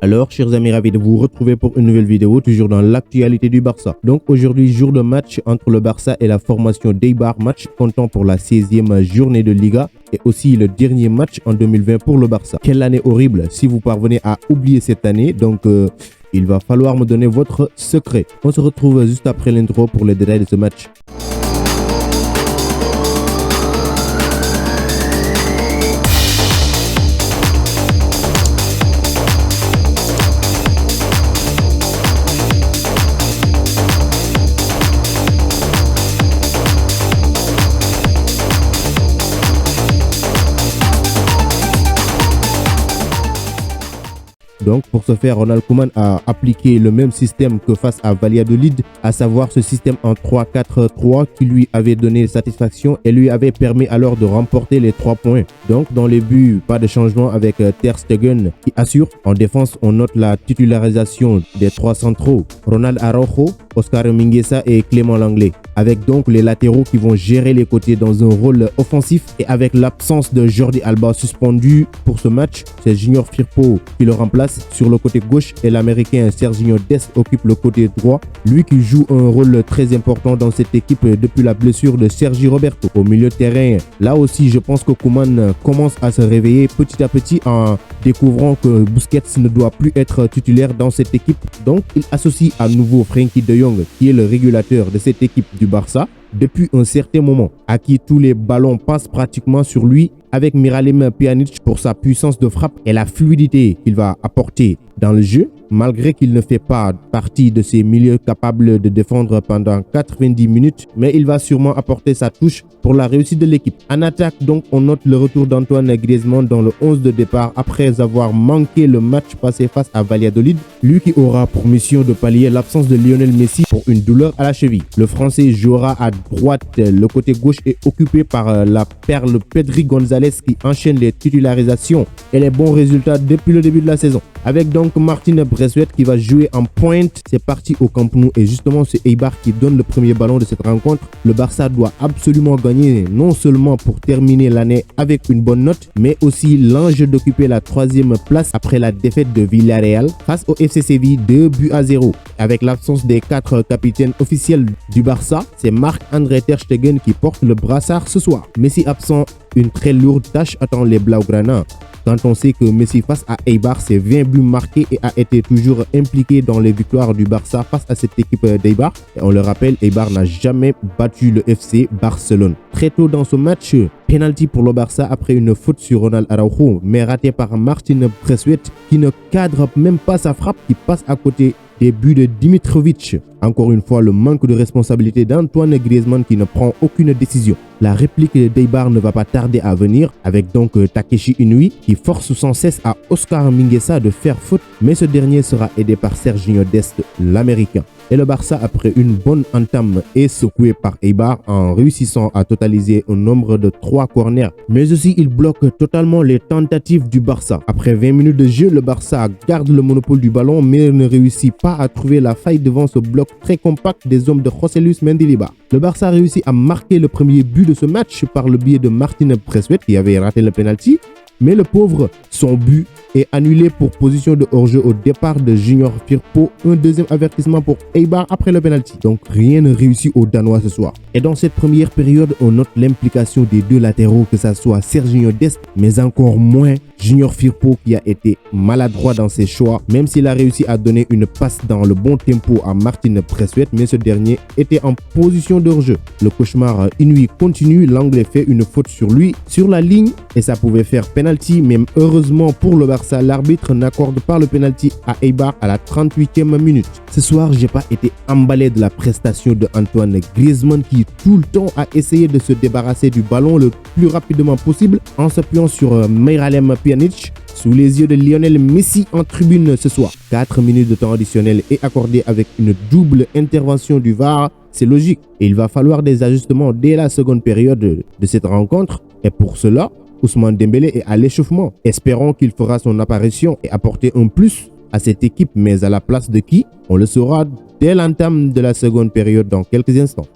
Alors, chers amis, ravi de vous retrouver pour une nouvelle vidéo, toujours dans l'actualité du Barça. Donc aujourd'hui, jour de match entre le Barça et la formation d'Eibar, match comptant pour la 16e journée de Liga et aussi le dernier match en 2020 pour le Barça. Quelle année horrible si vous parvenez à oublier cette année, donc il va falloir me donner votre secret. On se retrouve juste après l'intro pour les détails de ce match. Donc, pour ce faire, Ronald Koeman a appliqué le même système que face à Valladolid, à savoir ce système en 3-4-3 qui lui avait donné satisfaction et lui avait permis alors de remporter les 3 points. Donc, dans les buts, pas de changement avec Ter Stegen qui assure. En défense, on note la titularisation des 3 centraux, Ronald Araujo, Oscar Mingueza et Clément Lenglet, avec donc les latéraux qui vont gérer les côtés dans un rôle offensif et avec l'absence de Jordi Alba suspendu pour ce match, c'est Junior Firpo qui le remplace sur le côté gauche et l'américain Serginho Dest occupe le côté droit, lui qui joue un rôle très important dans cette équipe depuis la blessure de Sergi Roberto. Au milieu de terrain, là aussi je pense que Koeman commence à se réveiller petit à petit en découvrant que Busquets ne doit plus être titulaire dans cette équipe, donc il associe à nouveau Frenkie de Jong qui est le régulateur de cette équipe du Barça depuis un certain moment, à qui tous les ballons passent pratiquement sur lui, avec Miralem Pjanic pour sa puissance de frappe et la fluidité qu'il va apporter dans le jeu, malgré qu'il ne fait pas partie de ces milieux capables de défendre pendant 90 minutes, mais il va sûrement apporter sa touche pour la réussite de l'équipe. En attaque, donc, on note le retour d'Antoine Griezmann dans le 11 de départ après avoir manqué le match passé face à Valladolid, lui qui aura pour mission de pallier l'absence de Lionel Messi pour une douleur à la cheville. Le Français jouera à droite, le côté gauche est occupé par la perle Pedri González qui enchaîne les titularisations et les bons résultats depuis le début de la saison. Avec donc Martin Braithwaite qui va jouer en pointe, c'est parti au Camp Nou et justement c'est Eibar qui donne le premier ballon de cette rencontre. Le Barça doit absolument gagner, non seulement pour terminer l'année avec une bonne note, mais aussi l'enjeu d'occuper la 3e place après la défaite de Villarreal face au FC Séville 2-0. Avec l'absence des 4 capitaines officiels du Barça, c'est Marc-André Ter Stegen qui porte le brassard ce soir. Messi absent, une très lourde tâche attend les Blaugrana. Quand on sait que Messi face à Eibar, c'est 20 buts marqués et a été toujours impliqué dans les victoires du Barça face à cette équipe d'Eibar. Et on le rappelle, Eibar n'a jamais battu le FC Barcelone. Très tôt dans ce match, penalty pour le Barça après une faute sur Ronald Araujo, mais raté par Martin Braithwaite qui ne cadre même pas sa frappe, qui passe à côté des buts de Dimitrovic. Encore une fois, le manque de responsabilité d'Antoine Griezmann qui ne prend aucune décision. La réplique d'Eibar ne va pas tarder à venir avec donc Takeshi Inui qui force sans cesse à Oscar Mingueza de faire faute, mais ce dernier sera aidé par Serginho Dest, l'américain. Et le Barça, après une bonne entame, est secoué par Eibar en réussissant à totaliser un nombre de 3 corners. Mais aussi, il bloque totalement les tentatives du Barça. Après 20 minutes de jeu, le Barça garde le monopole du ballon mais ne réussit pas à trouver la faille devant ce bloc très compact des hommes de José Luis Mendilibar. Le Barça réussit à marquer le premier but de ce match par le biais de Martin Braithwaite qui avait raté le penalty. Mais le pauvre, son but est annulé pour position de hors-jeu au départ de Junior Firpo, un deuxième avertissement pour Eibar après le penalty. Donc rien ne réussit aux Danois ce soir. Et dans cette première période, on note l'implication des 2 latéraux, que ce soit Serginho Dest, mais encore moins Junior Firpo qui a été maladroit dans ses choix, même s'il a réussi à donner une passe dans le bon tempo à Martin Braithwaite, mais ce dernier était en position de hors-jeu. Le cauchemar Inui continue, l'anglais fait une faute sur lui, sur la ligne, et ça pouvait faire penalty, mais heureusement pour le Barça, l'arbitre n'accorde pas le penalty à Eibar à la 38e minute. Ce soir, j'ai pas été emballé de la prestation de Antoine Griezmann qui tout le temps a essayé de se débarrasser du ballon le plus rapidement possible en s'appuyant sur Miralem Pjanic sous les yeux de Lionel Messi en tribune ce soir. 4 minutes de temps additionnel est accordé avec une double intervention du VAR. C'est logique et il va falloir des ajustements dès la seconde période de cette rencontre et pour cela, Ousmane Dembélé est à l'échauffement. Espérons qu'il fera son apparition et apporter un plus à cette équipe, mais à la place de qui? On le saura dès l'entame de la seconde période dans quelques instants.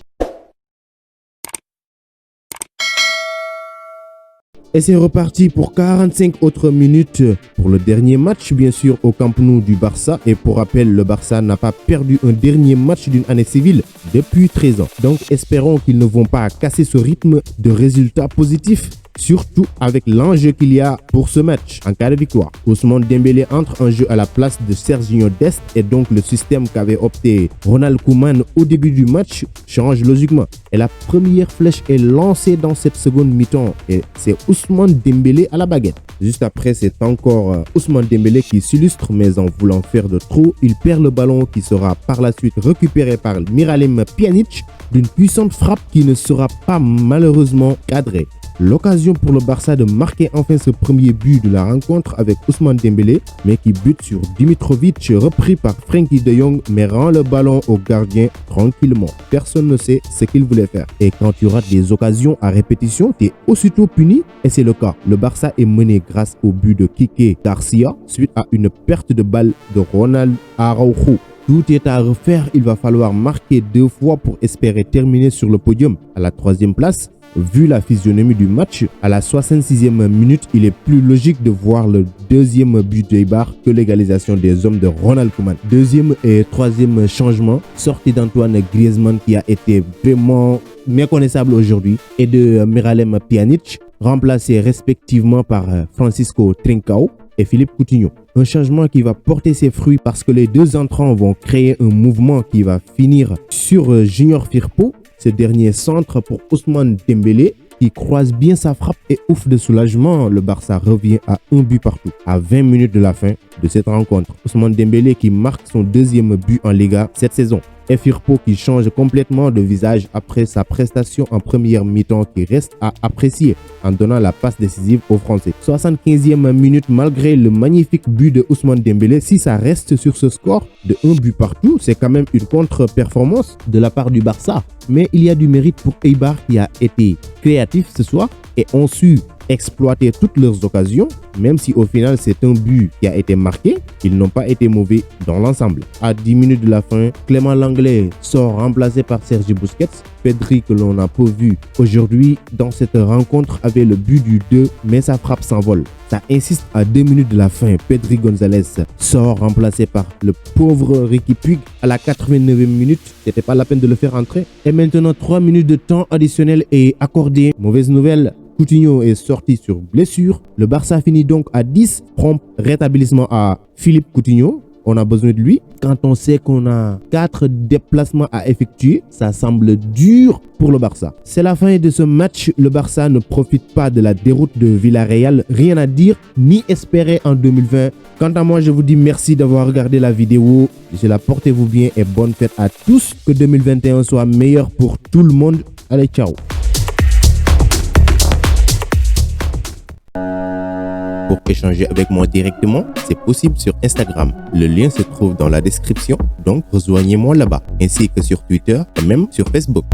Et c'est reparti pour 45 autres minutes pour le dernier match, bien sûr, au Camp Nou du Barça. Et pour rappel, le Barça n'a pas perdu un dernier match d'une année civile depuis 13 ans. Donc, espérons qu'ils ne vont pas casser ce rythme de résultats positifs, surtout avec l'enjeu qu'il y a pour ce match en cas de victoire. Ousmane Dembélé entre en jeu à la place de Sergiño Dest et donc le système qu'avait opté Ronald Koeman au début du match change logiquement. Et la première flèche est lancée dans cette seconde mi-temps et c'est Ousmane Dembélé à la baguette. Juste après, c'est encore Ousmane Dembélé qui s'illustre, mais en voulant faire de trop, il perd le ballon qui sera par la suite récupéré par Miralem Pjanic d'une puissante frappe qui ne sera pas malheureusement cadrée. L'occasion pour le Barça de marquer enfin ce premier but de la rencontre avec Ousmane Dembélé, mais qui bute sur Dimitrovic, repris par Frenkie de Jong, mais rend le ballon au gardien tranquillement. Personne ne sait ce qu'il voulait faire. Et quand tu rates des occasions à répétition, tu es aussitôt puni, et c'est le cas. Le Barça est mené grâce au but de Quique Garcia, suite à une perte de balle de Ronald Araujo. Tout est à refaire, il va falloir marquer 2 fois pour espérer terminer sur le podium. À la 3e place, vu la physionomie du match, à la 66e minute, il est plus logique de voir le 2e but d'Eibar que l'égalisation des hommes de Ronald Koeman. 2e et 3e changement, sortie d'Antoine Griezmann qui a été vraiment méconnaissable aujourd'hui et de Miralem Pjanic, remplacés respectivement par Francisco Trincao et Philippe Coutinho. Un changement qui va porter ses fruits parce que les deux entrants vont créer un mouvement qui va finir sur Junior Firpo. Ce dernier centre pour Ousmane Dembélé qui croise bien sa frappe et ouf de soulagement. Le Barça revient à un but partout à 20 minutes de la fin de cette rencontre. Ousmane Dembélé qui marque son 2e but en Liga cette saison. Et Firpo qui change complètement de visage après sa prestation en première mi-temps qui reste à apprécier en donnant la passe décisive aux Français. 75e minute, malgré le magnifique but de Ousmane Dembélé, si ça reste sur ce score de 1 but partout, c'est quand même une contre-performance de la part du Barça. Mais il y a du mérite pour Eibar qui a été créatif ce soir et ont su exploiter toutes leurs occasions, même si au final c'est un but qui a été marqué, ils n'ont pas été mauvais dans l'ensemble. À 10 minutes de la fin, Clément Lenglet sort remplacé par Sergi Busquets. Pedri que l'on a peu vu aujourd'hui dans cette rencontre avait le but du 2, mais sa frappe s'envole. Ça insiste à 2 minutes de la fin. Pedri Gonzalez sort remplacé par le pauvre Riqui Puig à la 89e minute. C'était pas la peine de le faire entrer. Et maintenant 3 minutes de temps additionnel est accordé. Mauvaise nouvelle. Coutinho est sorti sur blessure. Le Barça finit donc à 10. Prompt rétablissement à Philippe Coutinho. On a besoin de lui. Quand on sait qu'on a 4 déplacements à effectuer, ça semble dur pour le Barça. C'est la fin de ce match. Le Barça ne profite pas de la déroute de Villarreal. Rien à dire ni espérer en 2020. Quant à moi, je vous dis merci d'avoir regardé la vidéo. D'ici là, portez-vous bien et bonne fête à tous. Que 2021 soit meilleur pour tout le monde. Allez, ciao. Pour échanger avec moi directement, c'est possible sur Instagram. Le lien se trouve dans la description, donc rejoignez-moi là-bas, ainsi que sur Twitter et même sur Facebook.